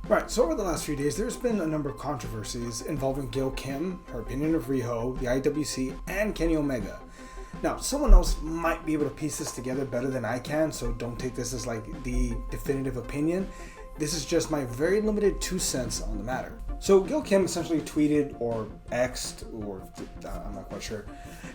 Right, so over the last few days, there's been a number of controversies involving Gail Kim, her opinion of Riho, the IWC, and Kenny Omega. Now, someone else might be able to piece this together better than I can, so don't take this as like the definitive opinion. This is just my very limited 2 cents on the matter. So Gail Kim essentially tweeted or X'd, or I'm not quite sure,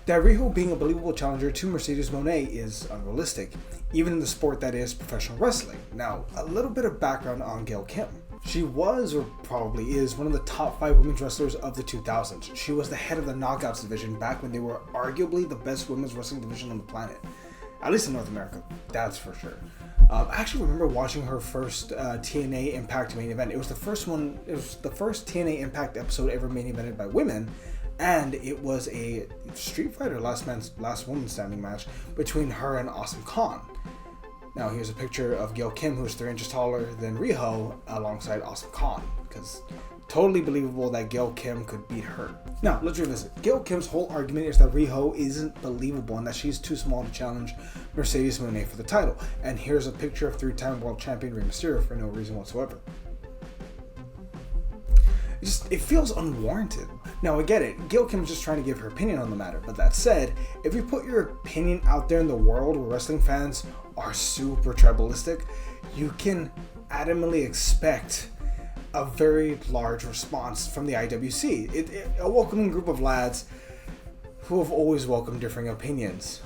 that Riho being a believable challenger to Mercedes Moné is unrealistic, even in the sport that is professional wrestling. Now, a little bit of background on Gail Kim. She was, or probably is, one of the top 5 women's wrestlers of the 2000s. She was the head of the Knockouts division back when they were arguably the best women's wrestling division on the planet. At least in North America, that's for sure. I actually remember watching her first TNA Impact main event. It was the first TNA Impact episode ever main evented by women, and it was a Street Fighter last woman standing match between her and Awesome Khan. Now here's a picture of Gail Kim, who's 3 inches taller than Riho, alongside Awesome Khan, because totally believable that Gail Kim could beat her. Now, let's revisit. Gail Kim's whole argument is that Riho isn't believable and that she's too small to challenge Mercedes Moné for the title. And here's a picture of 3-time world champion Rey Mysterio for no reason whatsoever. It feels unwarranted. Now, I get it. Gail Kim's just trying to give her opinion on the matter. But that said, if you put your opinion out there in the world where wrestling fans are super tribalistic, you can adamantly expect a very large response from the IWC. A welcoming group of lads who have always welcomed differing opinions,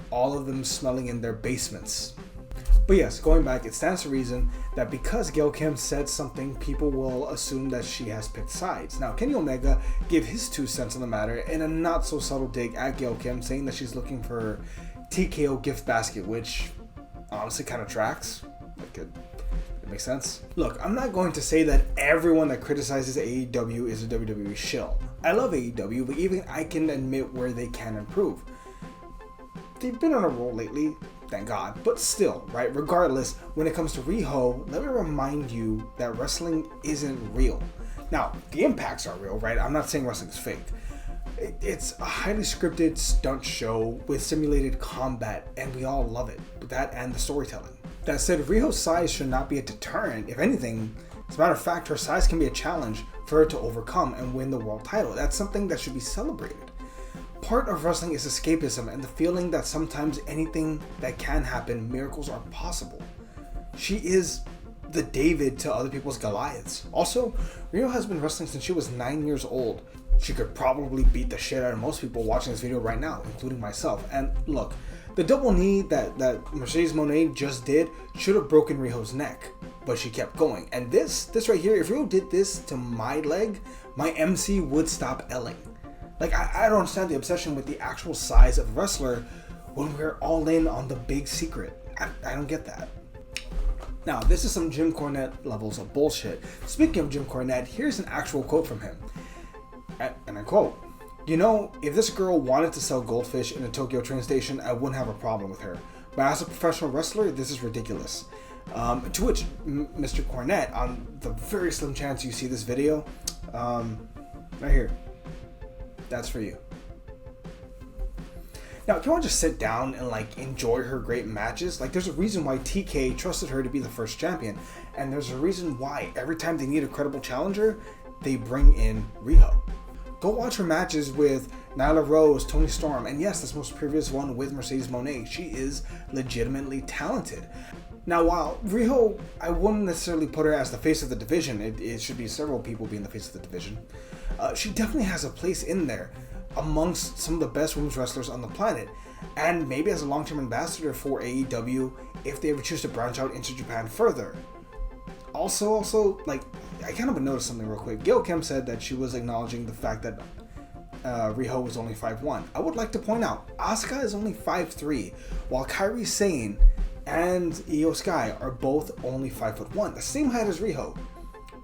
all of them smelling in their basements. But yes, going back, it stands to reason that because Gail Kim said something, people will assume that she has picked sides. Now, Kenny Omega gave his 2 cents on the matter in a not so subtle dig at Gail Kim, saying that she's looking for TKO gift basket, which honestly kind of tracks. It makes sense. Look, I'm not going to say that everyone that criticizes AEW is a WWE shill. I love AEW, but even I can admit where they can improve. They've been on a roll lately, thank God, but still, right? Regardless, when it comes to Riho, let me remind you that wrestling isn't real. Now, the impacts are real, right? I'm not saying wrestling's fake. It's a highly scripted stunt show with simulated combat, and we all love it. That and the storytelling. That said, Riho's size should not be a deterrent. If anything, as a matter of fact, her size can be a challenge for her to overcome and win the world title. That's something that should be celebrated. Part of wrestling is escapism and the feeling that sometimes anything that can happen, miracles are possible. She is the David to other people's Goliaths. Also, Riho has been wrestling since she was 9 years old. She could probably beat the shit out of most people watching this video right now, including myself. And look, the double knee that Mercedes Moné just did should have broken Riho's neck, but she kept going. And this right here, if Riho did this to my leg, my MC would stop L-ing. Like, I don't understand the obsession with the actual size of a wrestler when we're all in on the big secret. I don't get that. Now, this is some Jim Cornette levels of bullshit. Speaking of Jim Cornette, here's an actual quote from him. And I quote, "You know, if this girl wanted to sell goldfish in a Tokyo train station, I wouldn't have a problem with her. But as a professional wrestler, this is ridiculous." To which Mr. Cornette, on the very slim chance you see this video, right here, that's for you. Now, can I just sit down and like enjoy her great matches? Like, there's a reason why TK trusted her to be the first champion, and there's a reason why every time they need a credible challenger, they bring in Riho. Go watch her matches with Nyla Rose, Toni Storm, and yes, this most previous one with Mercedes Moné. She is legitimately talented. Now, while Riho, I wouldn't necessarily put her as the face of the division. It should be several people being the face of the division. She definitely has a place in there amongst some of the best women's wrestlers on the planet, and maybe as a long-term ambassador for AEW if they ever choose to branch out into Japan further. Also, like, I kind of noticed something real quick. Gail Kim said that she was acknowledging the fact that Riho was only 5'1". I would like to point out, Asuka is only 5'3", while Kairi Sane and Io Sky are both only 5'1", the same height as Riho.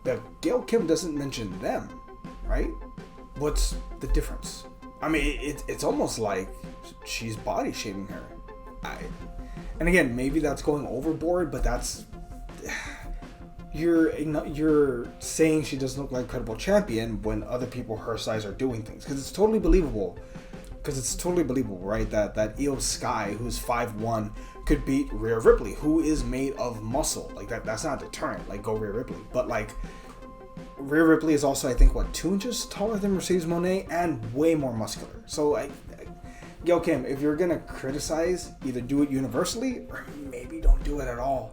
But Gail Kim doesn't mention them, right? What's the difference? I mean, it's almost like she's body shaming her. And again, maybe that's going overboard, but that's... You're saying she doesn't look like a credible champion when other people her size are doing things. Because it's totally believable because it's totally believable, right? That Io Sky, who's 5'1", could beat Rhea Ripley, who is made of muscle. Like that's not a deterrent. Like, go Rhea Ripley. But like, Rhea Ripley is also, I think, what, 2 inches taller than Mercedes Moné and way more muscular. So Gail Kim, if you're gonna criticize, either do it universally or maybe don't do it at all.